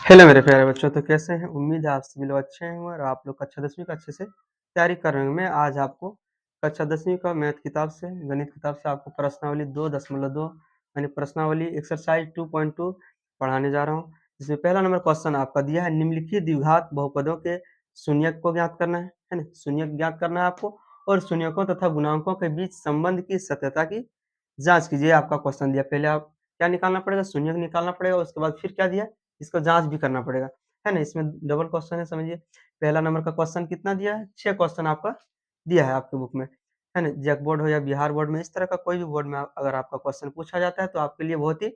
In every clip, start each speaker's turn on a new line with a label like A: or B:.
A: Hello मेरे प्यारे बच्चों, तो कैसे हैं? उम्मीद है आप सभी लोग अच्छे होंगे और आप लोग कक्षा 10वीं का अच्छे से तैयारी कर रहे होंगे। मैं आज आपको कक्षा 10वीं का मैथ किताब से, गणित किताब से आपको प्रश्नावली 2.2 यानी प्रश्नावली एक्सरसाइज 2.2 पढ़ाने जा रहा हूँ। जिसमें पहला नंबर क्वेश्चन आपका दिया है, निम्नलिखित द्विघात बहुपदों के शून्यक को ज्ञात करना है ना? शून्यक ज्ञात करना है आपको और शून्यकों तथा गुणांकों के बीच संबंध की सत्यता की जाँच कीजिए। आपका क्वेश्चन दिया, पहले आप क्या निकालना पड़ेगा? शून्यक निकालना पड़ेगा, उसके बाद फिर क्या दिया? इसको जाँच भी करना पड़ेगा, है ना? इसमें डबल क्वेश्चन है, समझिए। पहला नंबर का क्वेश्चन कितना दिया है? 6 क्वेश्चन आपका दिया है आपके बुक में, है ना? जैक बोर्ड हो या बिहार बोर्ड में, इस तरह का कोई भी बोर्ड में अगर आपका क्वेश्चन पूछा जाता है तो आपके लिए बहुत ही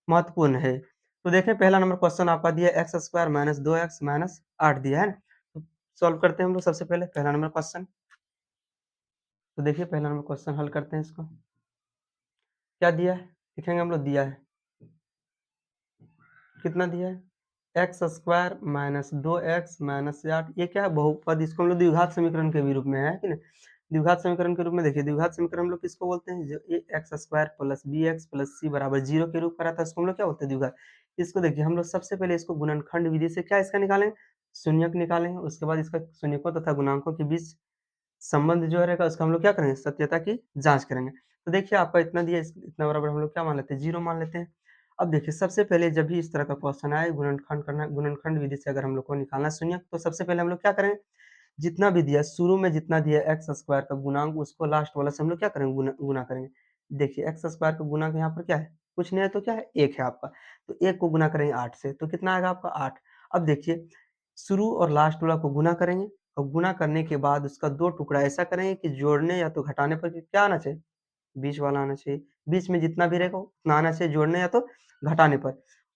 A: महत्वपूर्ण है। तो देखें, पहला नंबर क्वेश्चन आपका दिया है x square minus 2x minus 8 दिया है ना? तो सॉल्व करते हैं हम लोग सबसे पहले पहला नंबर क्वेश्चन। तो देखिए, पहला नंबर क्वेश्चन हल करते हैं इसको। क्या दिया है? लिखेंगे हम लोग, दिया है कितना दिया है? X square minus 2x minus 8। ये क्या है? बहुपद। इसको हम लोग द्विघात समीकरण के भी रूप में है कि नहीं? द्विघात समीकरण के रूप में देखिए, द्विघात समीकरण हम लोग किसको बोलते हैं? जो a x square plus b x plus c बराबर 0 के रूप का रहता है, इसको हम लोग क्या बोलते हैं? द्विघात। इसको देखिए, हम लोग सबसे पहले इसको गुणनखंड विधि से क्या इसका निकालेंगे? शून्यक निकालेंगे। उसके बाद इसका शून्यकों तथा गुणांकों के बीच संबंध जो रहेगा उसका हम लोग क्या करेंगे? सत्यता की जाँच करेंगे। तो देखिए, आपका इतना दिया, इतना बराबर हम लोग क्या मान लेते हैं? 0 मान लेते हैं। अब देखिए, सबसे पहले जब भी इस तरह का क्वेश्चन आए, गुणनखंड करना है, गुणनखंड विधि से अगर हम लोग को निकालना है शून्यक, तो सबसे पहले हम लोग क्या करेंगे? जितना भी दिया है, शुरू में जितना दिया है एक्स स्क्वायर का गुणांक, उसको लास्ट वाला से हम लोग क्या करेंगे? गुना गुना करेंगे। देखिए, एक्स स्क्वायर का गुणांक यहाँ पर क्या है? कुछ नहीं है तो क्या है? 1 है आपका। तो 1 को गुना करेंगे 8 से, तो कितना आएगा आपका? 8। अब देखिए, शुरू और लास्ट वाला को गुना करेंगे और गुना करने के बाद उसका 2 टुकड़ा ऐसा करेंगे कि जोड़ने या तो घटाने पर क्या आना चाहिए? बीच वाला आना चाहिए। बीच में जितना भी रहेगा उतना आना चाहिए, जोड़ने या तो घटाने पर।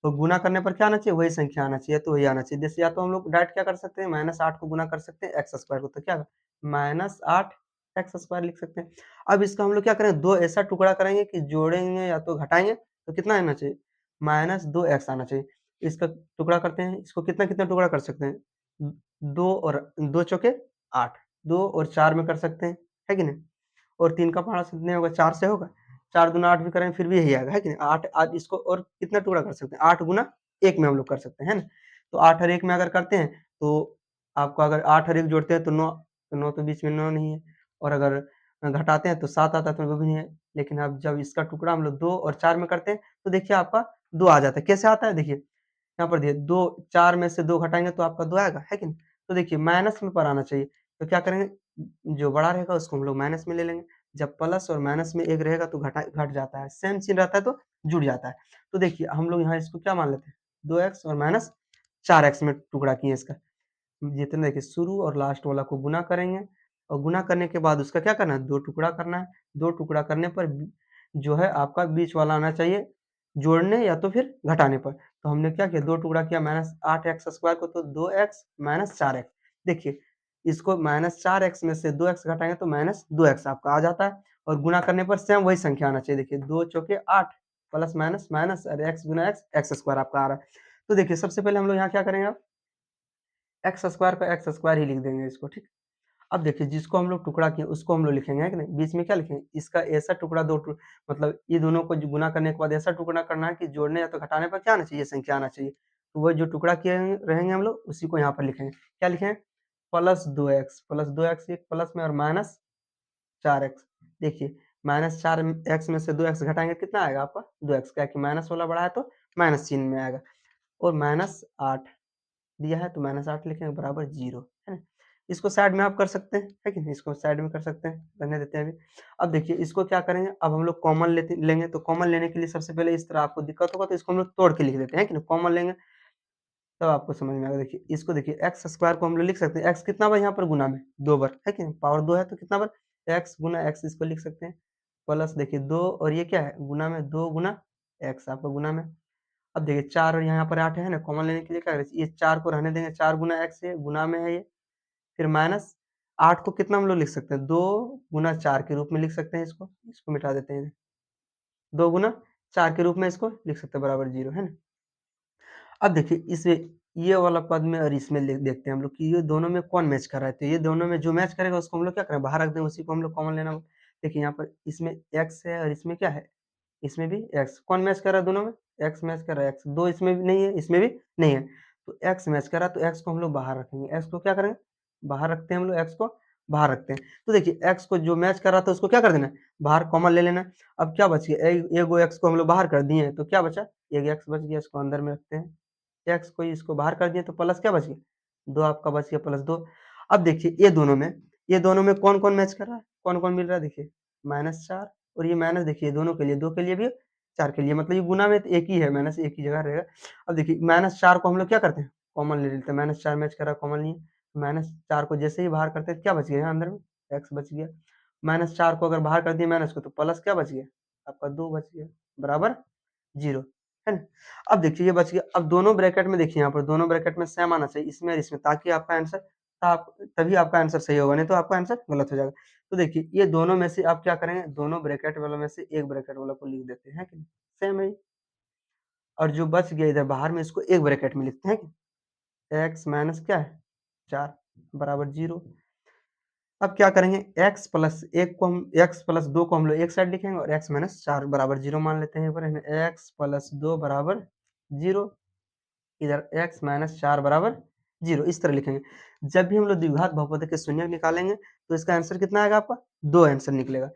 A: और गुणा करने पर क्या आना चाहिए? वही संख्या आना चाहिए, तो वही आना चाहिए। जैसे या तो हम लोग डायरेक्ट क्या कर सकते हैं? -8 को गुना कर सकते हैं एक्स स्क्वायर को, तो क्या -8 एक्स स्क्वायर लिख सकते हैं। अब इसका हम लोग क्या करेंगे? 2 ऐसा टुकड़ा करेंगे कि जोड़ेंगे या तो घटाएँगे, तो कितना आना चाहिए? -2x आना चाहिए। इसका टुकड़ा करते हैं, इसको कितना-कितना टुकड़ा कर सकते हैं? 2 और 2 चौके 8, 2 और 4 में कर सकते हैं, है कि नहीं? और 3 का पहाड़ा कितने होगा? 4 से होगा। 4 दूना 8 भी करेंगे फिर भी यही आएगा, है कि नहीं? 8 आज इसको और कितना टुकड़ा कर सकते हैं? 8 गुना 1 में हम लोग कर सकते हैं, है ना? तो 8 और 1 में अगर करते हैं तो आपको अगर 8 और 1 जोड़ते हैं तो 9, तो 9 तो बीच में 9 नहीं है। और अगर घटाते हैं तो 7 आता है, तो वो भी नहीं है। लेकिन अब जब इसका टुकड़ा हम लोग 2 और 4 में करते हैं तो देखिए आपका 2 आ जाता है। कैसे आता है? देखिए, यहाँ पर दिए 2, 4 में से 2 घटाएँगे तो आपका 2 आएगा, है कि नहीं? तो देखिए, माइनस में पर आना चाहिए, तो क्या करेंगे? जो बड़ा रहेगा उसको हम लोग माइनस में ले लेंगे। जब प्लस और माइनस में एक रहेगा तो घट जाता है, सेम चिन्ह रहता है तो जुड़ जाता है। तो देखिए, हम लोग यहाँ इसको क्या मान लेते हैं? 2x और माइनस 4x में टुकड़ा किए इसका। जितना देखिए, शुरू और लास्ट वाला को गुना करेंगे और गुना करने के बाद उसका क्या करना है? 2 टुकड़ा करना है। 2 टुकड़ा करने पर जो है आपका बीच वाला आना चाहिए जोड़ने या तो फिर घटाने पर। तो हमने क्या किया? 2 टुकड़ा किया -8x स्क्वायर को, तो 2x माइनस 4x। देखिए, इसको -4x में से 2x घटाएँगे तो -2x आपका आ जाता है और गुणा करने पर सेम वही संख्या आना चाहिए। देखिए, 2 चौके 8 प्लस माइनस माइनस और x गुना x, एक्स स्क्वायर आपका आ रहा है। तो देखिए, सबसे पहले हम लोग यहाँ क्या करेंगे? अब एक्स स्क्वायर का एक्स स्क्वायर ही लिख देंगे इसको, ठीक। अब देखिए, जिसको हम लोग टुकड़ा किए उसको हम लोग लिखेंगे, है कि नहीं? बीच में क्या लिखेंगे? इसका ऐसा टुकड़ा 2 मतलब ये दोनों को जो गुना करने के बाद ऐसा टुकड़ा करना है कि जोड़ने या तो घटाने पर क्या आना चाहिए? संख्या आना चाहिए। तो वो जो टुकड़ा किए रहेंगे हम लोग उसी को यहाँ पर लिखेंगे। क्या लिखेंगे? प्लस 2x एक प्लस में और माइनस 4x। देखिए, -4 x में से 2x घटाएँगे कितना आएगा आपका? 2x, क्या है कि माइनस वाला बड़ा है तो माइनस चिन्ह में आएगा। और -8 दिया है तो -8 लिखेंगे बराबर 0, है ना? इसको साइड में आप कर सकते हैं, है कि नहीं? इसको साइड में कर सकते हैं, रहने देते हैं अभी। अब देखिए, इसको क्या करेंगे? अब हम लोग कॉमन लेंगे, तो कॉमन लेने के लिए सबसे पहले इस तरह आपको दिक्कत होगा तो इसको हम लोग तोड़ के लिख देते हैं, है कि नहीं? कॉमन लेंगे तब आपको समझ में आएगा। देखिए, इसको देखिए, एक्स स्क्वायर को हम लोग लिख सकते हैं। एक्स कितना बार यहाँ पर गुना में? 2 बार, है कि नहीं? पावर 2 है तो कितना बार? एक्स गुना एक्स इसको लिख सकते हैं। प्लस देखिए 2 और ये क्या है? गुना में 2 गुना एक्स आपका गुना में। अब देखिए, 4 और यहाँ पर 8 है ना, कॉमन लेने के लिए क्या करें? ये 4 को रहने देंगे, 4 गुना एक्स है, गुना में है ये। फिर माइनस 8 को कितना हम लोग लिख सकते हैं? 2 गुना 4 के रूप में लिख सकते हैं इसको। इसको मिटा देते हैं। 2 गुना 4 के रूप में इसको लिख सकते हैं बराबर 0, है ना? अब देखिए, इसमें ये वाला पद में और इसमें देखते हैं हम लोग कि ये दोनों में कौन मैच कर रहा है। तो ये दोनों में जो मैच करेगा उसको हम लोग क्या करें? बाहर रख दें, उसी को हम लोग कॉमन लेना होगा। देखिए, यहाँ पर इसमें x है और इसमें क्या है? इसमें भी x। कौन मैच कर रहा है दोनों में? x मैच कर रहा है, x। 2 इसमें भी नहीं है, इसमें भी नहीं है। तो एक्स मैच कर रहा है तो एक्स को हम लोग बाहर रखेंगे। एक्स को क्या करेंगे? बाहर रखते हैं हम लोग, एक्स को बाहर रखते हैं। तो देखिए एक्स को जो मैच कर रहा था उसको क्या कर देना है? बाहर कॉमन ले लेना है। अब क्या बच गया? एगो एक्स को हम लोग बाहर कर दिए हैं तो क्या बचा? एक एक्स बच गया, इसको अंदर में रखते हैं। एक्स को इसको बाहर कर दिए तो प्लस क्या बच गया? 2 आपका बच गया प्लस 2। अब देखिए ये दोनों में कौन-कौन मैच कर रहा है? कौन-कौन मिल रहा है देखिए? -4 और ये माइनस देखिए दोनों के लिए, 2 के लिए भी 4 के लिए, मतलब ये गुना में तो एक ही है, माइनस एक ही जगह रहेगा। अब देखिए -4 को हम लोग क्या करते हैं? कॉमन ले लेते हैं। -4 मैच कर रहा है, कॉमन लिए। -4 को जैसे ही बाहर करते हैं क्या बच गया यहाँ अंदर में? एक्स बच गया। -4 को अगर बाहर कर दिए माइनस को तो प्लस क्या बच गया? आपका 2 बच गया, बराबर 0, है ना? अब देखिए ये बच गया। अब दोनों ब्रैकेट में देखिए, यहाँ पर दोनों ब्रैकेट में सेम आना चाहिए, इसमें और इसमें, ताकि आपका आंसर तभी आपका आंसर सही होगा, नहीं तो आपका आंसर गलत हो जाएगा। तो देखिए ये दोनों में से आप क्या करेंगे? दोनों ब्रैकेट वालों में से एक ब्रैकेट वाला को लिख देते हैं, है कि नहीं? सेम है। और जो बच गया इधर बाहर में, इसको एक ब्रैकेट में लिखते हैं कि एक्स माइनस क्या है? 4 बराबर 0। अब क्या करेंगे? एक्स प्लस 2 को हम लोग एक साइड लिखेंगे और एक्स माइनस 4 बराबर 0 मान लेते हैं। एक्स प्लस 2 बराबर 0, इधर x माइनस 4 बराबर 0, इस तरह लिखेंगे। जब भी हम लोग द्विघात बहुपद के शून्यक निकालेंगे तो इसका आंसर कितना आएगा आपका? 2 आंसर निकलेगा।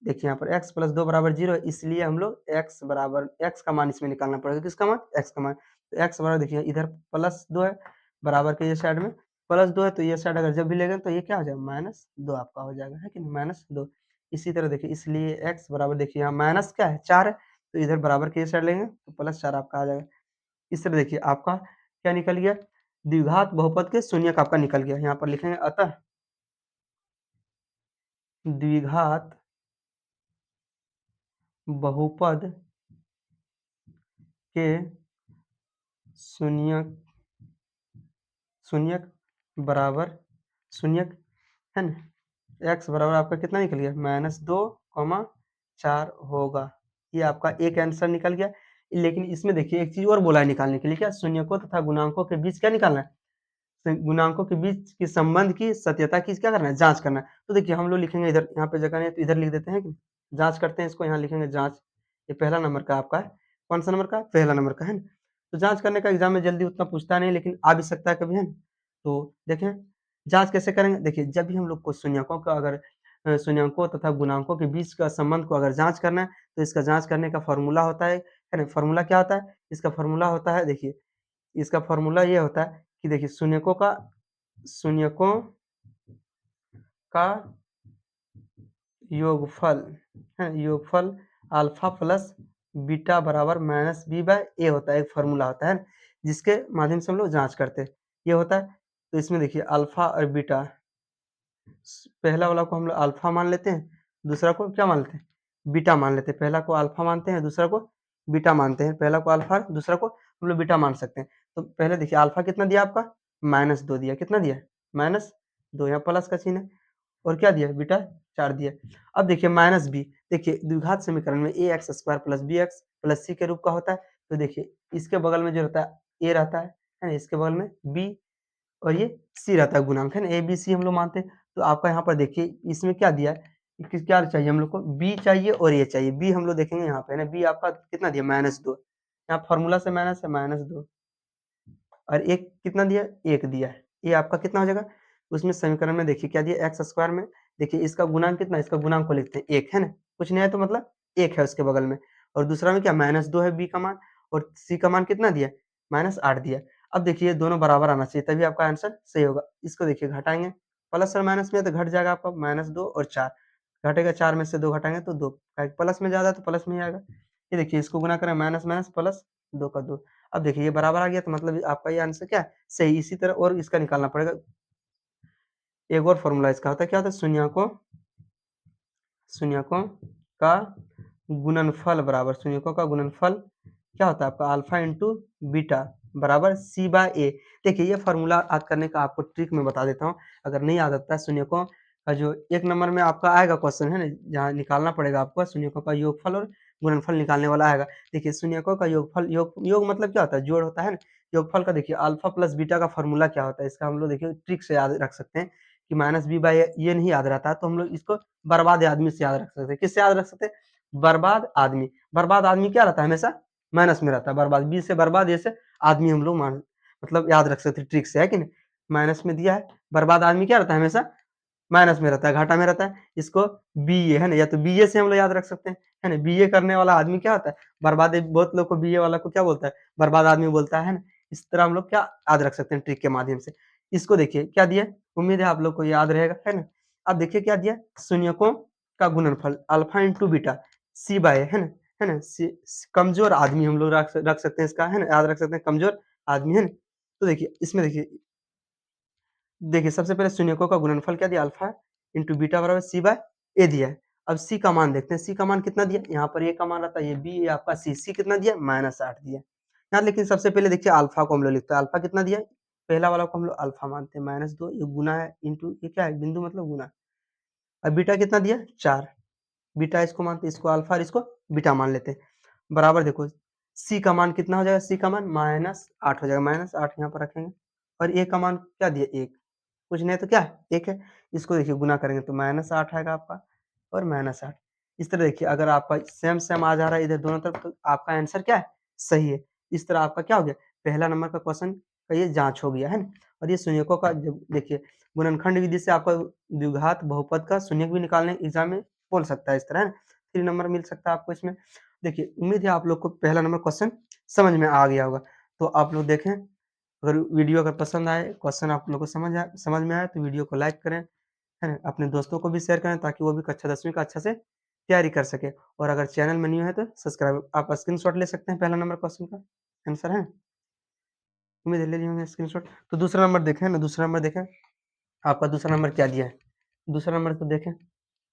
A: देखिए यहाँ पर x प्लस 2 बराबर 0 है, इसलिए हम लोग x का मान इसमें निकालना पड़ेगा। किसका मान? x का मान। तो x बराबर देखिए इधर प्लस 2 है, बराबर के ये साइड में प्लस 2 है, तो ये साइड अगर जब भी लेंगे तो ये क्या हो जाएगा? -2 आपका हो जाएगा, है कि नहीं? -2। इसी तरह देखिए, इसलिए x बराबर देखिए यहाँ माइनस क्या है? 4 है, तो इधर बराबर के ये साइड लेंगे तो +4 आपका आ जाएगा। इस तरह देखिए आपका क्या निकल गया? द्विघात बहुपद के शून्यक आपका निकल गया। यहाँ पर लिखेंगे अतः द्विघात बहुपद के शून्यक शून्यक बराबर शून्यक, है ना? x बराबर आपका कितना निकल गया? -2, 4 होगा। ये आपका एक आंसर निकल गया। लेकिन इसमें देखिए एक चीज़ और बोला है निकालने के लिए, क्या? शून्यकों तथा गुणांकों के बीच क्या निकालना है? गुणांकों के बीच के संबंध की सत्यता की क्या करना है? जाँच करना है। तो देखिए हम लोग लिखेंगे इधर, यहाँ पे जगह नहीं है तो इधर लिख देते हैं कि जाँच करते हैं इसको, यहाँ लिखेंगे जाँच। ये पहला नंबर का आपका है। कौन-सा नंबर का? पहला नंबर का, है ना? तो जाँच करने का एग्ज़ाम में जल्दी उतना पूछता नहीं, लेकिन आ भी सकता है कभी, है ना? तो देखें, जाँच कैसे करेंगे? देखिए जब भी हम लोग को शून्यकों का अगर शून्यकों तथा गुणांकों के बीच का संबंध को अगर जाँच करना है, तो इसका जाँच करने का फ़ॉर्मूला होता है ना? फ़ॉर्मूला क्या होता है? इसका फ़ॉर्मूला होता है देखिए, इसका फ़ॉर्मूला ये होता है कि देखिए शून्यकों का योगफल, है, योगफल अल्फा प्लस बीटा बराबर माइनस बी बाय ए होता है, एक फॉर्मूला होता है, जिसके माध्यम से हम लोग जांच करते हैं। ये होता है, तो इसमें देखिए अल्फा और बीटा, पहला वाला को हम लोग अल्फा मान लेते हैं, दूसरा को क्या मान लेते हैं? बीटा मान लेते हैं। पहला को अल्फा मानते हैं, दूसरा को बीटा मानते हैं। पहला को अल्फा, दूसरा को हम लोग बीटा मान सकते हैं। तो पहले देखिए अल्फा कितना दिया आपका? -2 दिया। कितना दिया? -2, यहाँ प्लस का चिन्ह है। और क्या दिया? बीटा 4 दिया। अब देखिए माइनस बी, देखिए द्विघात समीकरण में a x square plus b x plus c के रूप का होता है। तो देखिए इसके बगल में जो रहता है ए रहता है ना? इसके बगल में बी और ये सी रहता है गुणांक, है ना? ए बी सी हम लोग मानते हैं। तो आपका यहाँ पर देखिए इसमें क्या दिया है? क्या चाहिए हम लोग को? बी चाहिए और ए चाहिए। बी हम लोग देखेंगे यहाँ पे, है ना? बी आपका कितना दिया? -2। यहाँ फॉर्मूला से माइनस है, -2 और एक कितना दिया है? 1 दिया है। ये आपका कितना हो जाएगा? उसमें समीकरण में देखिए क्या दिया? एक्स स्क्वायर में देखिए इसका गुणांक कितना है? इसका गुणांक को लिखते हैं 1, है ना? कुछ नहीं है तो मतलब 1 है उसके बगल में, और दूसरा में क्या? -2 है बी का मान, और सी का मान कितना दिया है? -8 दिया है। अब देखिए ये दोनों बराबर आना चाहिए, तभी आपका आंसर सही होगा। इसको देखिए घटाएँगे, प्लस और माइनस में तो घट जाएगा आपका -2 और 4, घटेगा 4 में से 2 घटाएँगे तो 2, प्लस में ज़्यादा है तो प्लस में ही आएगा। ये देखिए इसको गुणा करें, माइनस प्लस 2 का 2। अब देखिए ये बराबर आ गया, तो मतलब आपका ये आंसर क्या है? सही। इसी तरह और इसका निकालना पड़ेगा। एक और फ़ॉर्मूला इसका होता है, क्या होता है? शून्यकों का गुणनफल बराबर, शून्यकों का गुणनफल क्या होता है आपका? अल्फा इंटू बीटा बराबर सी बाय ए। देखिए ये फ़ॉर्मूला याद करने का आपको ट्रिक मैं बता देता हूँ। अगर नहीं याद आता है शून्यकों का, जो 1 नंबर में आपका आएगा क्वेश्चन, है ना? जहाँ निकालना पड़ेगा आपको शून्यकों का योगफल और गुणनफल निकालने वाला आएगा। देखिए शून्यकों का योगफल, योग मतलब क्या होता है? जोड़ होता है ना? योगफल का देखिए अल्फा प्लस बीटा का फ़ॉर्मूला क्या होता है? इसका हम लोग देखिए ट्रिक से याद रख सकते हैं कि माइनस बी बाय ये नहीं याद रहता है, तो हम लोग इसको बर्बाद आदमी से याद रख सकते हैं। किससे याद रख सकते हैं? बर्बाद आदमी। बर्बाद आदमी क्या रहता है? हमेशा माइनस में रहता है। बर्बाद, बी से बर्बाद, ए से आदमी हम लोग मतलब याद रख सकते हैं ट्रिक से, है कि नहीं? माइनस में दिया है, बर्बाद आदमी क्या रहता है हमेशा? माइनस में रहता है, घाटा में रहता है। इसको बीए, है ना? या तो बीए से हम लोग याद रख सकते हैं, है ना? बीए करने वाला आदमी क्या होता है? बर्बाद, बहुत लोग को बीए वाला को क्या बोलता है? बर्बाद आदमी बोलता है ना? इस तरह हम लोग क्या याद रख सकते हैं ट्रिक के माध्यम से। इसको देखिए क्या दिया है? उम्मीद है आप लोग को याद रहेगा, है ना? अब देखिए क्या दिया है? शून्यकों का गुणनफल अल्फा इंटू बीटा सी बाय, है ना? है ना? कमजोर आदमी हम लोग रख सकते हैं इसका, है ना? याद रख सकते हैं कमजोर आदमी, है ना? तो देखिए इसमें देखिए सबसे पहले शून्यकों का गुणनफल क्या दिया? अल्फा इंटू बीटा बराबर सी बाय ए दिया है। अब सी का मान देखते हैं, सी का मान कितना दिया? यहाँ पर ए का मान रहता है, ये बी, ये आपका सी कितना दिया? -8 दिया। यहाँ लेकिन सबसे पहले देखिए अल्फा को हम लोग लिखते हैं, अल्फा कितना दिया है? पहला वाला को हम लोग अल्फा मानते हैं, -2 ये गुना है इंटू ये क्या है? बिंदु मतलब गुना। अब बीटा कितना दिया? 4, बीटा इसको मानते हैं, इसको अल्फा और इसको बीटा मान लेते हैं। बराबर देखो सी का मान कितना हो जाएगा? सी का मान -8 हो जाएगा, -8 यहाँ पर रखेंगे और ए का मान क्या दिया? 1, कुछ नहीं तो क्या है? 1 है। इसको देखिए गुना करेंगे तो -8 आएगा आपका और -8। इस तरह देखिए अगर आपका सेम आ जा रहा है इधर दोनों तरफ तो आपका आंसर क्या है? सही है। इस तरह आपका क्या हो गया? पहला नंबर का क्वेश्चन का ये जाँच हो गया, है ना? और ये शून्यकों का जब देखिए गुणनखंड विधि से आपका द्विघात बहुपद का शून्यक भी निकालने एग्ज़ाम में बोल सकता है इस तरह, है ना? 3 नंबर मिल सकता है आपको इसमें। देखिए उम्मीद है आप लोग को पहला नंबर क्वेश्चन समझ में आ गया होगा। तो आप लोग देखें, अगर वीडियो अगर पसंद आए, क्वेश्चन आप लोग को समझ में आए तो वीडियो को लाइक करें, है ना? अपने दोस्तों को भी शेयर करें ताकि वो भी कक्षा 10वीं का अच्छा से तैयारी कर सकें। और अगर चैनल में न्यू है तो सब्सक्राइब, आप स्क्रीनशॉट ले सकते हैं पहला नंबर क्वेश्चन का आंसर, है? उम्मीद है ले लिए होंगे स्क्रीनशॉट। तो दूसरा नंबर देखें ना, दूसरा नंबर देखें, आपका दूसरा नंबर क्या दिया है? दूसरा नंबर तो देखें,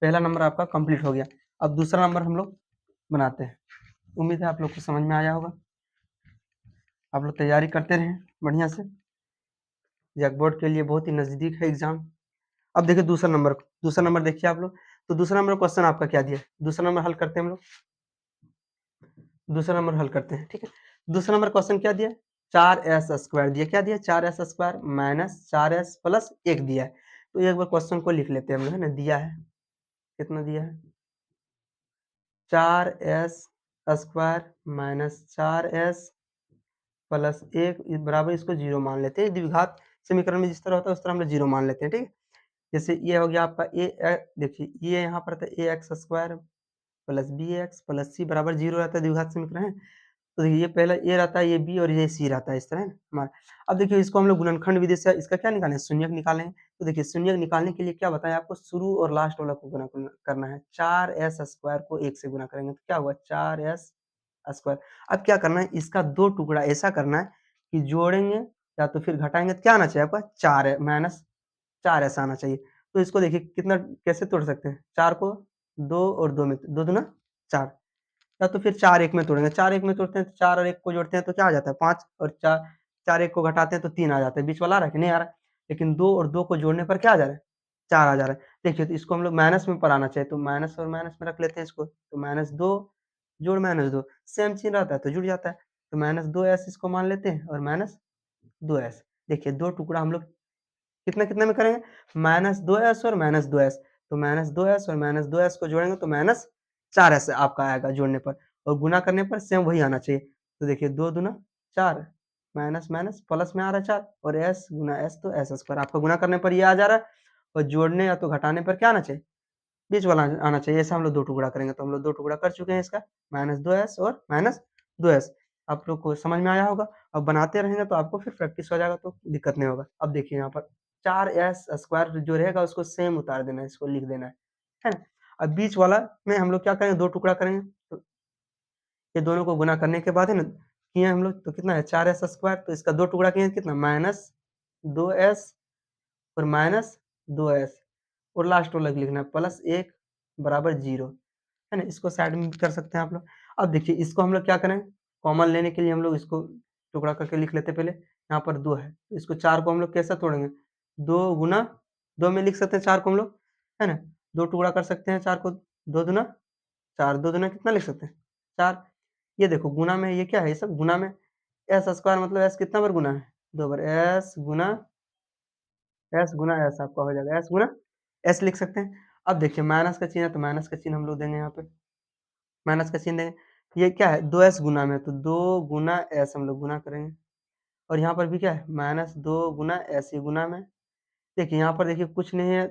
A: पहला नंबर आपका कंप्लीट हो गया। अब दूसरा नंबर हम लोग बनाते हैं। उम्मीद है आप लोग को समझ में आया होगा। आप लोग तैयारी करते रहें बढ़िया से। जैक बोर्ड के लिए बहुत ही नज़दीक है एग्ज़ाम। अब देखिए दूसरा नंबर देखिए आप लोग। तो दूसरा नंबर क्वेश्चन आपका क्या दिया है? दूसरा नंबर हल करते हैं हम लोग। दूसरा नंबर हल करते हैं, ठीक है? दूसरा नंबर क्वेश्चन क्या दिया है? 4s स्क्वायर दिया। क्या दिया? 4s square minus 4s plus 1 दिया है। तो एक बार क्वेश्चन को लिख लेते हैं हम लोग, है ना? दिया है, कितना दिया है? 4s square minus 4s plus 1 बराबर इसको 0 मान लेते हैं। द्विघात समीकरण में जिस तरह होता है उस तरह हम लोग 0 मान लेते हैं, ठीक है? जैसे ये हो गया आपका देखिए ये यहाँ पर था ax square plus bx plus c बराबर 0 रहता है, द्विघात समीकरण है। तो देखिए ये पहला ए रहता है, ये बी और ये सी रहता है, इस तरह है ना हमारा। अब देखिए इसको हम लोग गुणनखंड विधि से इसका क्या निकालें? शून्यक निकालें। तो देखिए शून्यक निकालने के लिए क्या बताया आपको? शुरू और लास्ट वाला को गुना करना है। 4s स्क्वायर को 1 से गुना करेंगे तो क्या हुआ? 4s square. अब क्या करना है? इसका 2 टुकड़ा ऐसा करना है कि जोड़ेंगे या तो फिर घटाएँगे तो क्या आना चाहिए आपका? 4 है माइनस 4s आना चाहिए। तो इसको देखिए कितना कैसे तोड़ सकते हैं? 4 को 2 और 2 में 2 दूना 4, या तो फिर 4 1 में तोड़ेंगे। 4 1 में तोड़ते हैं तो 4 और 1 को जोड़ते हैं तो क्या आ जाता है? 5 और 4 1 को घटाते हैं तो 3 आ जाता है। बीच वाला आ रहा है कि नहीं आ रहा है? लेकिन 2 और 2 को जोड़ने पर क्या आ जा रहा है? 4 आ जा रहा है। देखिए तो इसको हम लोग माइनस में पर आना चाहिए तो माइनस और माइनस में रख लेते हैं इसको। तो -2 जोड़ -2 सेम चिन्ह रहता है तो जुड़ जाता है। तो -2s इसको मान लेते हैं और -2s। देखिए 2 टुकड़ा हम लोग कितना-कितना में करेंगे? -2s और -2s। तो -2s और -2s को जोड़ेंगे तो -4s आपका आएगा जोड़ने पर और गुणा करने पर सेम वही आना चाहिए। तो देखिए 2 दूना 4 माइनस माइनस प्लस में आ रहा है 4 और s गुना s तो s स्क्वायर आपका गुणा करने पर ये आ जा रहा है और जोड़ने या तो घटाने पर क्या आना चाहिए? बीच वाला आना चाहिए। ऐसा हम लोग 2 टुकड़ा करेंगे तो हम लोग 2 टुकड़ा कर चुके हैं इसका -2s और -2s। आप लोग को समझ में आया होगा। अब बनाते रहेंगे तो आपको फिर प्रैक्टिस हो जाएगा तो दिक्कत नहीं होगा। अब देखिए यहाँ पर 4s स्क्वायर जो रहेगा उसको सेम उतार देना है, इसको लिख देना है ना? अब बीच वाला में हम लोग क्या करेंगे? 2 टुकड़ा करेंगे। तो ये दोनों को गुना करने के बाद है ना, किए हम लोग तो कितना है 4s स्क्वायर तो इसका 2 टुकड़ा किए कितना -2s और -2s और लास्ट वाला लिखना है +1 बराबर 0, है ना? इसको साइड में भी कर सकते हैं आप लोग। अब देखिए इसको हम लोग क्या करें? कॉमन लेने के लिए हम लोग इसको टुकड़ा करके लिख लेते हैं पहले। यहाँ पर 2 है, तो इसको 4 को हम लोग कैसे तोड़ेंगे? 2 गुना 2 में लिख सकते हैं 4 को हम लोग, है ना? 2 टुकड़ा कर सकते हैं 4 को, 2 दूना 4, 2 दूना कितना लिख सकते हैं? 4। ये देखो गुना में ये क्या है? ये सब गुना में s स्क्वायर मतलब s कितना बार गुना है? 2 बार। s गुना s आपका हो जाएगा, s गुना s लिख सकते हैं। अब देखिए माइनस का चिन्ह है तो माइनस का चिन्ह हम लोग देंगे यहाँ पे, माइनस का चिन्ह देंगे। ये क्या है? 2s गुना में है तो 2 गुना s हम लोग गुना करेंगे और यहाँ पर भी क्या है -2 गुना एस, ये गुना में देखिए यहाँ पर देखिए कुछ नहीं है,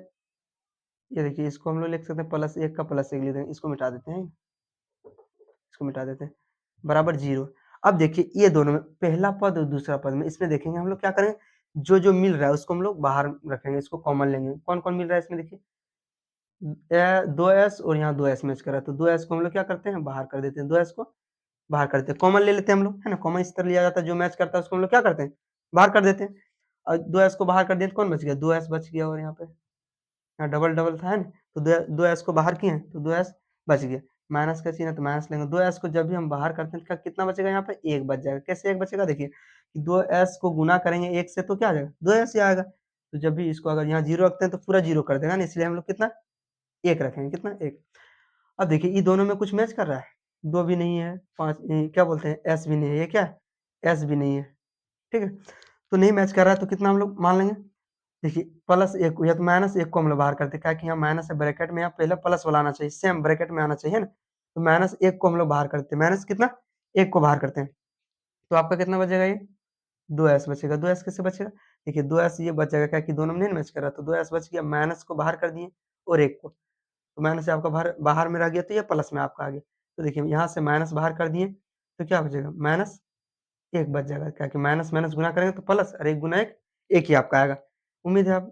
A: ये देखिए इसको हम लोग लिख सकते हैं +1 का +1 लिख देंगे, इसको मिटा देते हैं, इसको मिटा देते हैं, बराबर 0। अब देखिए ये दोनों में पहला पद और दूसरा पद में इसमें देखेंगे हम लोग क्या करेंगे, जो मिल रहा है उसको हम लोग बाहर रखेंगे, इसको कॉमन लेंगे। कौन-कौन मिल रहा है इसमें देखिए 2s और यहाँ 2s मैच कर रहा है, तो 2s को हम लोग क्या करते हैं बाहर कर देते हैं, 2s को बाहर कर देते हैं, कॉमन ले लेते हैं हम लोग, है ना? कॉमन इस तरह लिया जाता है, जो मैच करता है उसको हम लोग क्या करते हैं बाहर कर देते हैं। और 2s को बाहर कर दिए तो कौन बच गया, 2s बच गया, और यहाँ पे यहाँ डबल-डबल था, है ना? तो 2s को बाहर किए हैं तो 2s बच गया। माइनस का चिन्ह है तो माइनस लेंगे, 2s को जब भी हम बाहर करते हैं तो कितना बचेगा यहाँ पे 1 बच जाएगा। कैसे 1 बचेगा देखिए, 2s को गुना करेंगे 1 से तो क्या आ जाएगा 2s ही आएगा। तो जब भी इसको अगर यहाँ 0 रखते हैं तो पूरा 0 कर देगा ना, इसलिए हम लोग कितना 1 रखेंगे, कितना 1। अब देखिए ये दोनों में कुछ मैच कर रहा है, 2 भी नहीं है, 5 क्या बोलते हैं s भी नहीं है, ये क्या है s भी नहीं है, ठीक है? तो नहीं मैच कर रहा है तो कितना हम लोग मान लेंगे, देखिए +1 या तो -1 को हम लोग बाहर करते हैं, क्या है कि यहाँ माइनस है ब्रैकेट में, यहाँ पहले प्लस वाला आना चाहिए, सेम ब्रैकेट में आना चाहिए ना, तो -1 को हम लोग बाहर करते हैं, माइनस कितना 1 को बाहर करते हैं, तो आपका कितना बचेगा ये 2s बचेगा। 2s कैसे बचेगा, देखिए 2s ये बचेगा क्या कि दोनों में नहीं मैच कर रहा, तो 2s बच गया, माइनस को बाहर कर दिए और 1 को, तो माइनस से आपका बाहर बाहर में रह गया तो ये प्लस में आपका आ गया। तो देखिए यहाँ से माइनस बाहर कर दिए तो क्या बचेगा -1 बच जाएगा, क्या कि माइनस गुना करेंगे तो प्लस और 1 गुना 1 1 ही आपका आएगा। उम्मीद है आप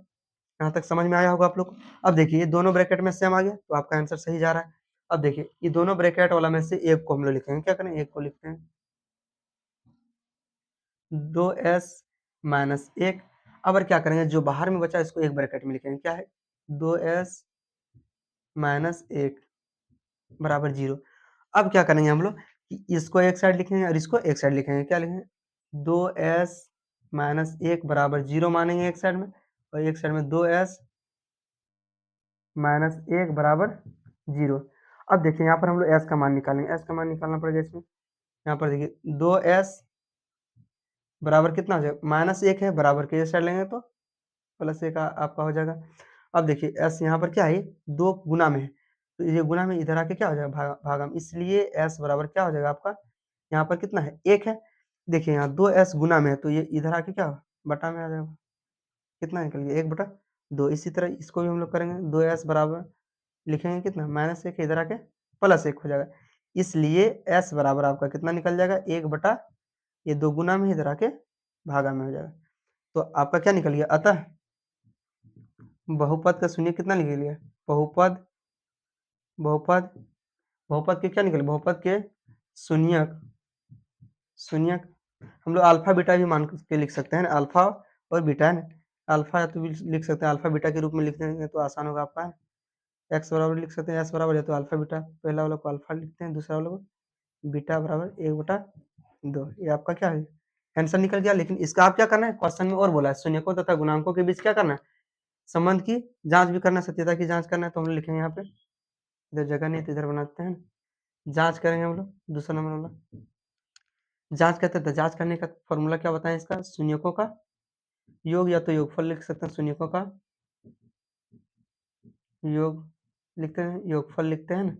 A: यहाँ तक समझ में आया होगा आप लोग को। अब देखिए ये दोनों ब्रैकेट में सेम आ गया तो आपका आंसर सही जा रहा है। अब देखिए ये दोनों ब्रैकेट वाला में से एक को हम लोग लिखेंगे, क्या करें 1 को लिखते हैं 2s माइनस 1। अब और क्या करेंगे, जो बाहर में बचा इसको एक ब्रैकेट में लिखेंगे, क्या है 2s माइनस 1 बराबर 0। अब क्या करेंगे हम लोग कि इसको एक साइड लिखेंगे और इसको एक साइड लिखेंगे, क्या लिखेंगे 2s माइनस 1 बराबर 0 मानेंगे एक साइड में, और एक साइड में 2s माइनस 1 बराबर 0। अब देखिए यहाँ पर हम लोग s का मान निकालेंगे, s का मान निकालना पड़ेगा इसमें। यहाँ पर देखिए 2s बराबर कितना हो जाएगा, -1 है, बराबर के साइड लेंगे तो +1 आपका हो जाएगा। अब देखिए s यहाँ पर क्या है, 2 गुना में है, तो ये गुना में इधर आके क्या हो जाएगा भागा में, इसलिए s बराबर क्या हो जाएगा आपका, यहाँ पर कितना है 1 है। देखिए यहाँ 2s गुना में है तो ये इधर आके क्या होगा बटा में आ जाएगा, कितना निकल गया 1/2। इसी तरह इसको भी हम लोग करेंगे, 2s बराबर लिखेंगे कितना -1 इधर आके +1 हो जाएगा, इसलिए s बराबर आपका कितना निकल जाएगा 1 बटा ये 2 गुना में इधर आके भागा में हो जाएगा। तो आपका क्या निकल गया, अतः बहुपद का शून्य कितना निकल गया, बहुपद बहुपद बहुपद के क्या निकले, बहुपद के शून्यक शून्यक हम लोग अल्फा बीटा भी मान के लिख सकते हैं ना, अल्फा और बीटा है ना, अल्फा या तो भी लिख सकते हैं, अल्फा बीटा के रूप में लिख देंगे तो आसान होगा आपका। एक्स बराबर लिख सकते हैं, एस बराबर है तो अल्फा बीटा, पहला वाला को अल्फा लिखते हैं, दूसरा वाला को बीटा बराबर 1/2, ये आपका क्या है आंसर निकल गया। लेकिन इसका आप क्या करना है, क्वेश्चन में और बोला है शून्यकों तथा गुणांकों के बीच क्या करना है, संबंध की जांच भी करना है, सत्यता की जांच करना है, तो हम लोग लिखेंगे यहाँ पे, इधर जगह नहीं तो इधर बनाते हैं, जांच करेंगे हम लोग दूसरा नंबर वाला, जांच करते थे, जांच करने का फॉर्मूला क्या बताएं इसका, शून्यकों का योग या तो योगफल लिख सकते हैं, शून्यकों का योग लिखते हैं, योगफल लिखते हैं ना,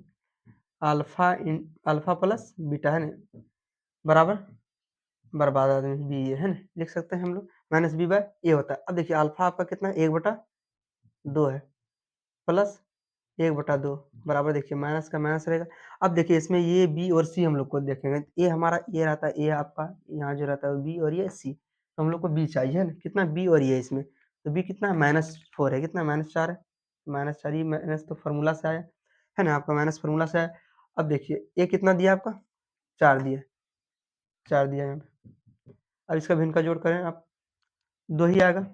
A: अल्फा प्लस बीटा है ना बराबर बर्बाद आदमी बी ए है ना, लिख सकते हैं हम लोग, माइनस बी बाय ए होता है। अब देखिए अल्फा आपका कितना है 1/2 है, प्लस 1/2 बराबर देखिए माइनस का माइनस रहेगा। अब देखिए इसमें ये बी और सी हम लोग को देखेंगे, ये हमारा ये रहता है, ये आपका यहाँ जो रहता है बी और ये सी, तो हम लोग को बी चाहिए है ना, कितना बी और ये इसमें, तो बी कितना है -4 है, कितना -4 है, -4 ये माइनस तो फार्मूला से आया है ना, आपका माइनस फार्मूला से आया। अब देखिए ये कितना दिया आपका 4 दिया, 4 दिया यहाँ पे, अब इसका भिन्न का जोड़ करें आप 2 ही आएगा,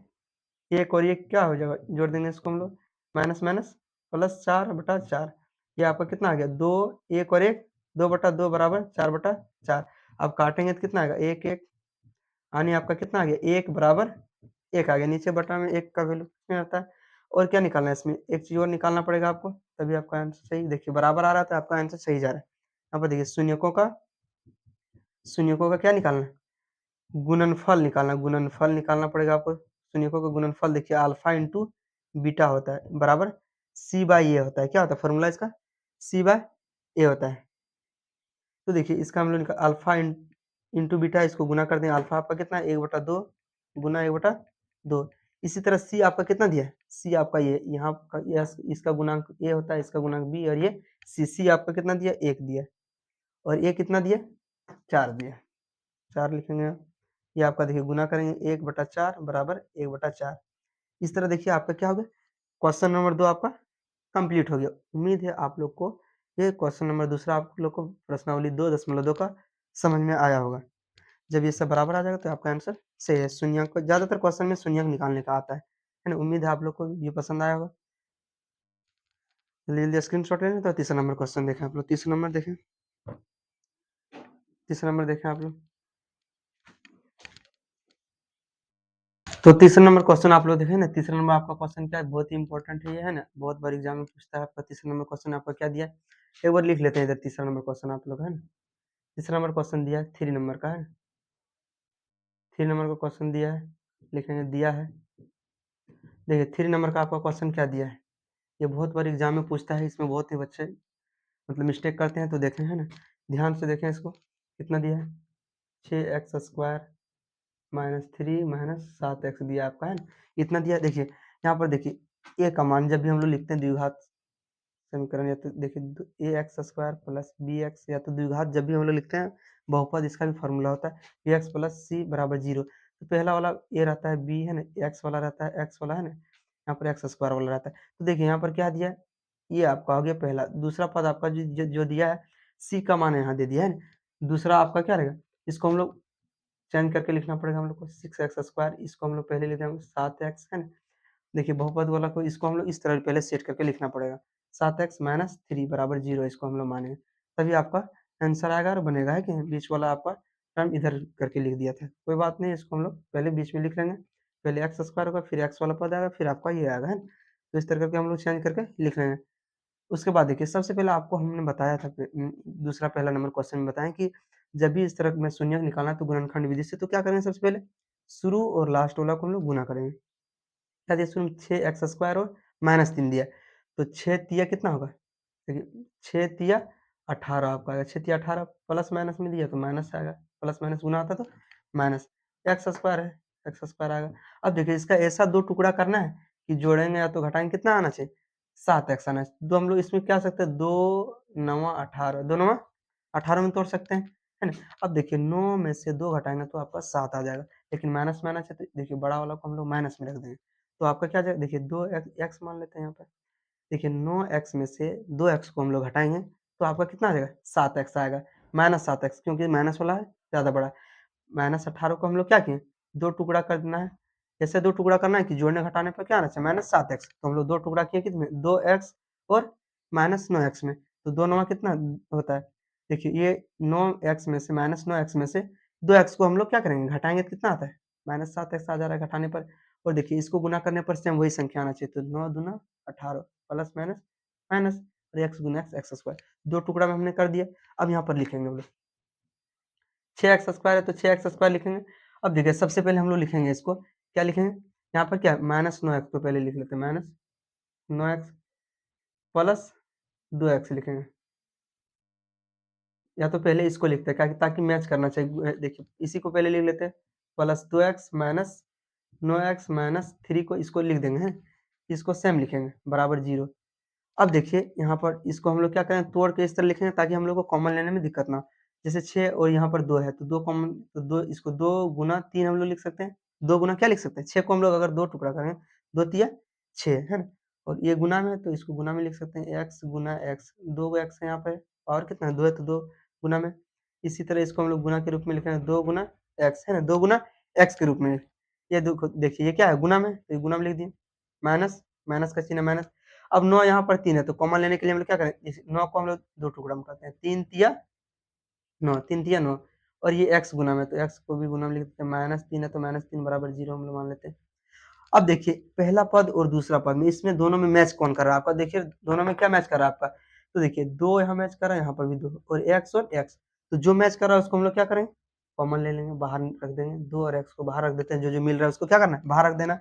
A: एक और ये क्या हो जाएगा, जोड़ देंगे इसको हम लोग, माइनस माइनस प्लस 4/4, ये आपका कितना आ गया 2, 1 और 1 2/2 बराबर 4/4। अब काटेंगे तो कितना आएगा 1 1, यानी आपका कितना आ गया 1 बराबर 1 आ गया, नीचे बटा में 1 का वैल्यू कितने आता है। और क्या निकालना है इसमें, एक चीज और निकालना पड़ेगा आपको, तभी आपका आंसर सही, देखिए बराबर आ रहा था आपका आंसर सही जा रहा है। यहाँ पर देखिए शून्यकों का क्या निकालना है, गुणनफल निकालना, गुणनफल निकालना पड़ेगा आपको। शून्यकों का गुणनफल देखिए अल्फा इंटू बीटा होता है बराबर सी बाई ए होता है, क्या होता है फॉर्मूला इसका, सी बाय ए होता है। तो देखिए इसका हम लोग अल्फा इंटू बीटा, इसको गुना कर दें, अल्फा आपका कितना 1/2 गुना 1/2। इसी तरह सी आपका कितना दिया है, सी आपका ये यहाँ का इसका गुणांक ए होता है, इसका गुणांक बी, और ये सी आपका कितना दिया 1 दिया, और ये कितना दिया 4 दिया, 4 लिखेंगे। ये आपका देखिए गुना करेंगे 1/4 बराबर 1/4। इस तरह देखिए आपका क्या हो गया, क्वेश्चन नंबर 2 आपका कंप्लीट हो गया। उम्मीद है आप लोग को ये क्वेश्चन नंबर दूसरा आप लोग को प्रश्नावली 2.2 का समझ में आया होगा। जब ये सब बराबर आ जाएगा तो आपका आंसर सही है। शून्यंक को ज़्यादातर क्वेश्चन में शून्यंक निकालने का आता है ना। उम्मीद है आप लोग को ये पसंद आया होगा। जल्दी जल्दी स्क्रीनशॉट ले लें। तो तीसरा नंबर क्वेश्चन देखें आप लोग, तीसरा नंबर देखें, तीसरा नंबर देखें आप लोग। तो तीसरा नंबर क्वेश्चन आप लोग देखें ना, तीसरा नंबर आपका क्वेश्चन क्या है, बहुत ही इंपॉर्टेंट है ये, है ना, बहुत बार एग्जाम में पूछता है आपका। तीसरा नंबर क्वेश्चन आपका क्या दिया है, एक बार लिख लेते हैं इधर। तीसरा नंबर क्वेश्चन आप लोग, है ना, तीसरा नंबर क्वेश्चन दिया है 3 नंबर का, है 3 नंबर का क्वेश्चन दिया है, लिखेंगे दिया है। देखिए 3 नंबर का आपका क्वेश्चन क्या दिया है, ये बहुत बार एग्जाम में पूछता है, इसमें बहुत ही बच्चे मतलब मिस्टेक करते हैं। तो देखें, है ना, ध्यान से देखें इसको, कितना दिया है 6x² -3 -7x दिया आपका, है ना, इतना दिया। देखिए यहाँ पर देखिए ए का मान जब भी हम लोग लिखते हैं द्विघात समीकरण, या तो देखिए ax² प्लस bx, या तो द्विघात जब भी हम लोग लिखते हैं बहुपद, इसका भी फॉर्मूला होता है ax प्लस c बराबर 0। तो पहला वाला ए रहता है, बी है ना, एक्स वाला रहता है, एक्स वाला है ना, यहाँ पर x² वाला रहता है। तो देखिए यहाँ पर क्या दिया है, ये आपका हो गया पहला। दूसरा पद आपका जो दिया है c का मान यहाँ दे दिया है ना। दूसरा आपका क्या रहेगा, इसको हम लोग चेंज करके लिखना पड़ेगा हम लोग को 6x², इसको हम लोग पहले लिख देंगे 7x, है ना। देखिए बहुपद वाला को इसको हम लोग इस तरह पहले सेट करके लिखना पड़ेगा, 7x - 3 बराबर 0, इसको हम लोग मानेंगे, तभी आपका आंसर आएगा और बनेगा, है कि नहीं? बीच वाला आपका टर्म इधर करके लिख दिया था, कोई बात नहीं, इसको हम लोग पहले बीच में लिख लेंगे। पहले x² होगा, फिर x वाला पद आएगा, फिर आपका ये आएगा, है ना। तो इस तरह करके हम लोग चेंज करके लिख लेंगे। उसके बाद देखिए सबसे पहले आपको हमने बताया था दूसरा पहला नंबर क्वेश्चन में बताएं कि जब भी इस तरह में शून्यक निकालना है तो गुणनखंड विधि से, तो क्या करेंगे, सबसे पहले शुरू और लास्ट वाला को हम लोग गुना करेंगे। क्या दिया शुरू में 6x² और -3 दिया, तो 6 तिया कितना होगा, देखिए 6 तिया 18 आपका आएगा, 6 तिया 18 प्लस माइनस में दिया तो माइनस आएगा, प्लस माइनस गुना होता तो माइनस, x² है, x² आएगा। अब देखिए इसका ऐसा 2 टुकड़ा करना है कि जोड़ेंगे या तो घटाएंगे, कितना आना चाहिए 7x आना चाहिए। तो हम लोग इसमें क्या सकते हैं, 2 9 18, 2 9 18 में तोड़ सकते हैं, है ना। अब देखिए 9 में से 2 घटाएंगे तो आपका 7 आ जाएगा, लेकिन माइनस माइनस है तो देखिए बड़ा वाला को हम लोग माइनस में रख देंगे, तो आपका क्या आ जाएगा, देखिए 2x मान लेते हैं यहाँ पे। देखिए 9x में से 2x को हम लोग घटाएँगे तो आपका कितना आ जाएगा 7x आएगा, -7x, क्योंकि माइनस वाला है ज़्यादा बड़ा है। -18 को हम लोग क्या किए, 2 टुकड़ा कर देना है। ऐसे 2 टुकड़ा करना है कि जोड़ने घटाने पर क्या आना चाहिए -7x, तो हम लोग 2 टुकड़ा किए किसमें, 2x और -9x में, तो 2 9 कितना होता है, देखिए ये 9x में से -9x में से 2x को हम लोग क्या करेंगे, घटाएँगे तो कितना आता है, -7x आ जा रहा है घटाने पर। और देखिए इसको गुना करने पर सेम वही संख्या आना चाहिए, तो 9 दूना 18 प्लस माइनस माइनस, और x गुना x² 2 टुकड़ा में हमने कर दिया। अब यहाँ पर लिखेंगे हम लोग 6x² है तो 6x² लिखेंगे। अब देखिए सबसे पहले हम लोग लिखेंगे इसको, क्या लिखेंगे, यहाँ पर क्या है -9x, तो पहले लिख लेते हैं -9x प्लस 2x लिखेंगे, या तो पहले इसको लिखते हैं क्या, ताकि मैच करना चाहिए। देखिए इसी को पहले लिख लेते हैं, plus 2x minus 9x minus 3 को इसको लिख देंगे, हैं, इसको सेम लिखेंगे बराबर 0। अब देखिए यहाँ पर इसको हम लोग क्या करें, तोड़ के इस तरह लिखेंगे ताकि हम लोग को कॉमन लेने में दिक्कत ना हो। जैसे 6 और यहाँ पर 2 है तो 2 कॉमन, तो 2 इसको 2 गुना 3 हम लोग लिख सकते हैं। 2 गुना क्या लिख सकते हैं, 6 को हम लोग अगर 2 टुकड़ा करें, 2 तिया 6, है ना, और ये गुना में है तो इसको गुना में लिख सकते हैं, x गुना x, 2 x है यहाँ पे, और कितना है 2 है तो 2 गुना में। इसी तरह इसको हम लोग गुना के रूप में लिखेंगे, 2 गुना x, है ना, 2 गुना x के रूप में। ये देखो देखिए ये क्या है, गुना में, तो ये गुना में लिख दिए, माइनस माइनस का चिन्ह माइनस। अब 9 यहाँ पर 3 है तो कॉमन लेने के लिए हम लोग क्या करें, इस 9 को हम लोग 2 टुकड़ा में करते हैं, 3 तिया 9, 3 तिया 9, और ये x गुना में, तो x को भी गुना में लिख देते हैं, -3 है तो -3 बराबर 0 हम लोग मान लेते हैं। अब देखिए पहला पद और दूसरा पद में, इसमें दोनों में मैच कौन कर रहा है आपका, देखिए दोनों में क्या मैच कर रहा है आपका, तो देखिए 2 यहाँ मैच कर रहा है, यहाँ पर भी 2, और x, तो जो मैच कर रहा है उसको हम लोग क्या करेंगे, कॉमन ले लेंगे, बाहर रख देंगे, 2 और x को बाहर रख देते हैं, जो मिल रहा है उसको क्या करना है, बाहर रख देना।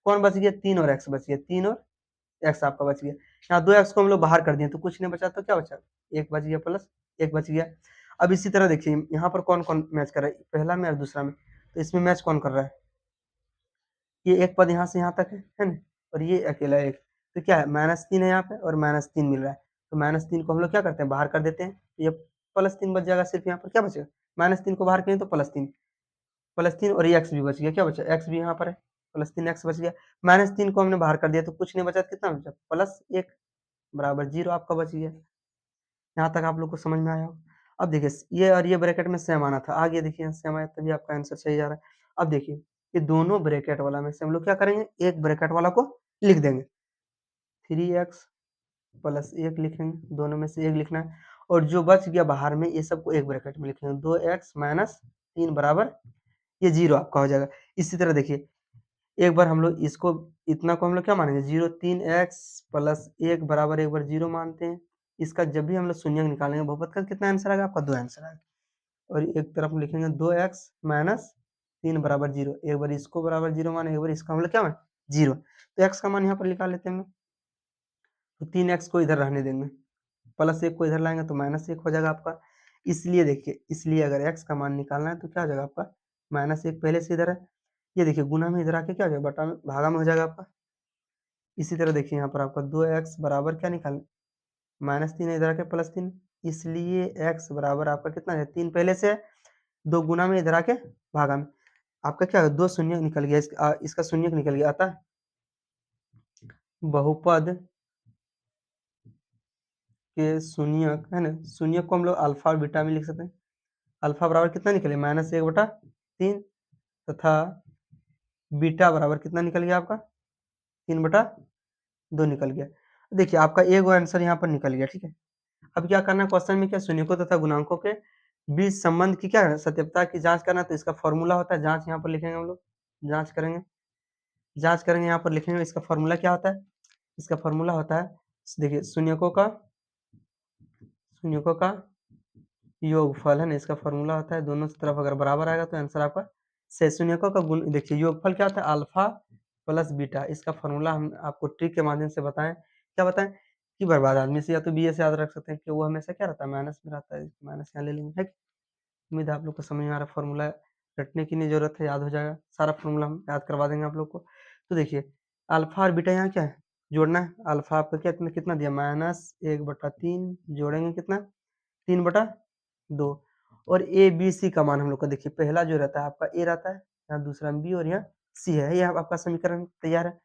A: कौन बच गया, 3 और x बच गया, 3 और x आपका बच गया। यहाँ 2x को हम लोग बाहर कर दिए तो कुछ नहीं बचा, तो क्या बचा, 1 बच गया प्लस 1 बच गया। अब इसी तरह देखिए यहाँ पर कौन-कौन मैच कर रहा है, पहला में और दूसरा में, तो इसमें मैच कौन कर रहा है? ये एक पद यहाँ से यहाँ तक है ना? और ये अकेला एक, तो क्या है -3 है यहाँ पे और -3 मिल रहा है, तो -3 को हम लोग क्या करते हैं बाहर कर देते हैं, ये +3 बच जाएगा सिर्फ यहाँ पर क्या बचेगा? -3 को बाहर किए तो +3, +3 और ये x भी बच गया, क्या बचा? x भी यहाँ पर है, +3x बच गया, -3 को हमने बाहर कर दिया तो कुछ नहीं बचा तो कितना बचा? +1 बराबर 0 आपका बच गया। यहाँ तक आप लोग को समझ में आया हो? अब देखिए ये और ये ब्रैकेट में सेम आना था, आगे देखिए सेम आया तभी आपका आंसर सही जा रहा है। अब देखिए ये दोनों ब्रैकेट वाला में से हम लोग क्या करेंगे, एक ब्रैकेट वाला को लिख देंगे, 3x प्लस 1 लिखेंगे, दोनों में से 1 लिखना है और जो बच गया बाहर में ये सबको एक ब्रैकेट में लिखेंगे, 2x माइनस 3 बराबर ये 0 आपका हो जाएगा। इसी तरह देखिए एक बार हम लोग इसको इतना को हम लोग क्या मानेंगे 0 3x प्लस 1 बराबर एक बार 0 मानते हैं। इसका जब भी हम लोग शून्यक निकालेंगे बहुपद का कितना आंसर आएगा आपका 2 आंसर आएगा। और एक तरफ हम लिखेंगे 2x माइनस 3 बराबर 0, एक बार इसको बराबर 0 माने एक बार इसका हम लोग क्या माने 0, तो x का मान यहाँ पर निकाल लेते हैं हम लोग, तो 3x को इधर रहने देंगे, प्लस 1 को इधर लाएंगे तो -1 हो जाएगा आपका। इसलिए देखिए इसलिए अगर x का मान निकालना है तो क्या हो जाएगा आपका -1 पहले से इधर है, ये देखिए गुना में इधर आके क्या हो जाएगा बटा में भागा में हो जाएगा आपका। इसी तरह देखिए यहाँ पर आपका 2x बराबर क्या निकालें, -3 इधर आके +3, इसलिए x बराबर आपका कितना है 3 पहले से है, 2 गुना में इधर आके भागा में, आपका क्या 2 शून्यक निकल गया, इसका शून्यक निकल गया, अतः बहुपद के शून्यक है ना, शून्यक को हम लोग अल्फा और बीटा में लिख सकते हैं। अल्फा बराबर कितना निकले -1/3 तथा बीटा बराबर कितना निकल गया आपका 3/2 निकल गया। देखिए आपका एक आंसर यहाँ पर निकल गया, ठीक है। अब क्या करना है क्वेश्चन में, क्या शून्यकों तथा गुणांकों के बीच संबंध की क्या है सत्यता की जांच करना, तो इसका फॉर्मूला होता है जांच, यहाँ पर लिखेंगे हम लोग, जांच करेंगे, जांच करेंगे यहाँ पर लिखेंगे, इसका फॉर्मूला क्या होता है, इसका फॉर्मूला होता है देखिए शून्यकों का योगफल है ना, इसका फॉर्मूला होता है दोनों तरफ अगर बराबर आएगा तो आंसर आपका सही। शून्यकों का गुण देखिए योगफल क्या होता है अल्फा प्लस बीटा, इसका फॉर्मूला हम आपको ट्रिक के माध्यम से बताएं, क्या बताएं कि बर्बाद आदमी से या तो बी ए से याद रख सकते हैं कि वो हमेशा क्या रहता है माइनस में रहता है, माइनस यहाँ ले लेंगे, है कि? उम्मीद है आप लोग को समझ में आ रहा है, फॉर्मूला रटने की नहीं जरूरत है, याद हो जाएगा सारा फॉर्मूला, हम याद करवा देंगे आप लोग को। तो देखिए अल्फा और बीटा यहाँ क्या है जोड़ना है, अल्फा आपका क्या कितना दिया -1/3 जोड़ेंगे कितना 3/2, और ए बी सी का मान हम लोग का देखिए पहला जो रहता है आपका ए रहता है, यहाँ दूसरा बी और यहाँ सी है, यह आपका समीकरण तैयार है।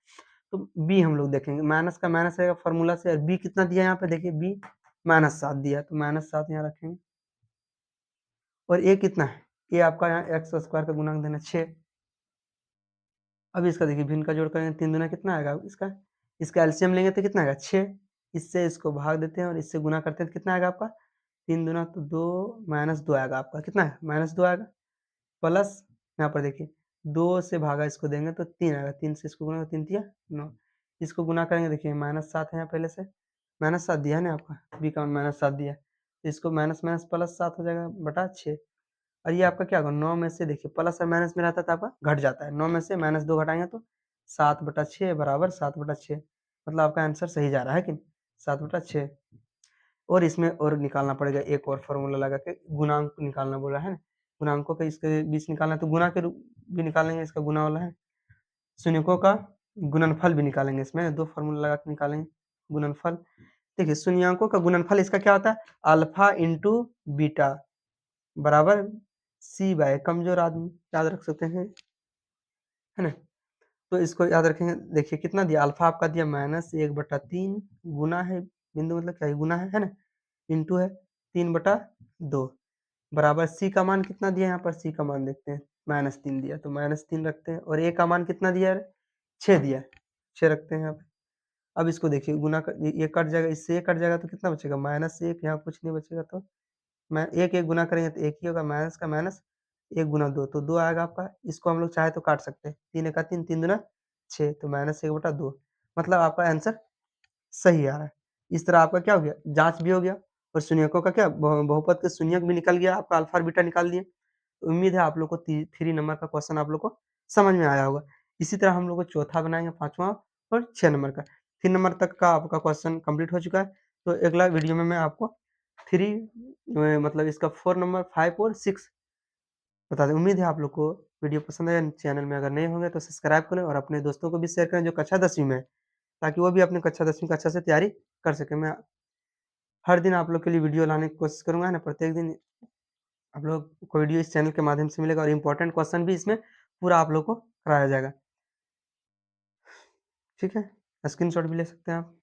A: तो बी हम लोग देखेंगे, माइनस का माइनस आएगा फॉर्मूला से, और बी कितना दिया यहाँ पे देखिए बी -7 दिया, तो -7 यहाँ रखेंगे, और ए कितना है, ए आपका यहाँ एक्स स्क्वायर का गुणांक देना 6। अब इसका देखिए भिन्न का जोड़ करेंगे 3 दूना कितना आएगा इसका एलसीएम लेंगे तो कितना आएगा 6, इससे इसको भाग देते हैं और इससे गुना करते हैं तो कितना आएगा आपका 3 दूना तो 2 -2 आएगा आपका, कितना है -2 आएगा, प्लस यहाँ पर देखिए 2 से भागा इसको देंगे तो 3 आएगा, 3 से इसको गुना 3 तिया 9, इसको गुना करेंगे देखिए -7 है यहाँ पहले से, -7 दिया है ना आपका बी का -7 दिया, तो इसको माइनस माइनस प्लस 7 हो जाएगा बटा 6, और ये आपका क्या होगा 9 में से देखिए प्लस और माइनस में रहता था आपका घट जाता है, 9 में से -2 घटाएंगे तो 7/6 बराबर 7/6, मतलब आपका आंसर सही जा रहा है कि 7/6। और इसमें और निकालना पड़ेगा, एक और फॉर्मूला लगा के गुणांक निकालना बोला है ना, गुणांकों का इसके बीच निकालना है तो गुना के रूप भी निकालेंगे, इसका गुना वाला है, शून्यकों का गुणनफल भी निकालेंगे, इसमें दो फॉर्मूला लगा के निकालेंगे गुणनफल। देखिए शून्यकों का गुणनफल इसका क्या होता है अल्फा इंटू बीटा बराबर सी बाय कमजोर आदमी, याद रख सकते हैं, है ना। तो इसको याद रखेंगे, देखिए कितना दिया अल्फा आपका दिया -1/3 गुना है, बिंदु मतलब क्या है गुना है ना, इंटू है 3/2 बराबर सी का मान कितना दिया यहाँ पर, सी का मान देखते हैं -3 दिया तो -3 रखते हैं, और ए का मान कितना दिया है 6 दिया है, 6 रखते हैं यहाँ पे। अब इसको देखिए गुना कर ये कट जाएगा, इससे ये कट जाएगा तो कितना बचेगा -1, यहाँ कुछ नहीं बचेगा, तो मैं एक एक गुना करेंगे तो एक ही होगा, माइनस का माइनस 1 गुना 2 तो 2 आएगा आपका, इसको हम लोग चाहे तो काट सकते हैं, 3 एका 3 3 दूना 6 तो -1/2, मतलब आपका आंसर सही आ रहा है। इस तरह आपका क्या हो गया जाँच भी हो गया, और शून्यकों का क्या बहुपद के शून्यक भी निकल गया, आपका अल्फा और बीटा निकाल दिए। तो उम्मीद है आप लोग को 3 नंबर का क्वेश्चन आप लोग को समझ में आया होगा। इसी तरह हम लोग को चौथा बनाएँगे, 5वां और 6 नंबर का। 3 नंबर तक का आपका क्वेश्चन कंप्लीट हो चुका है, तो अगला वीडियो में मैं आपको 3 मतलब इसका 4 नंबर 5 और 6 बता दें। उम्मीद है आप लोग को वीडियो पसंद आया। चैनल में अगर नए होंगे तो सब्सक्राइब करें और अपने दोस्तों को भी शेयर करें जो कक्षा 10वीं में है, ताकि वो भी अपनी कक्षा 10वीं की अच्छे से तैयारी कर सकें। मैं हर दिन आप लोग के लिए वीडियो लाने की कोशिश करूँगा, है ना? प्रत्येक दिन आप लोग को वीडियो इस चैनल के माध्यम से मिलेगा और इम्पोर्टेंट क्वेश्चन भी इसमें पूरा आप लोग को कराया जाएगा। ठीक है? स्क्रीनशॉट भी ले सकते हैं आप।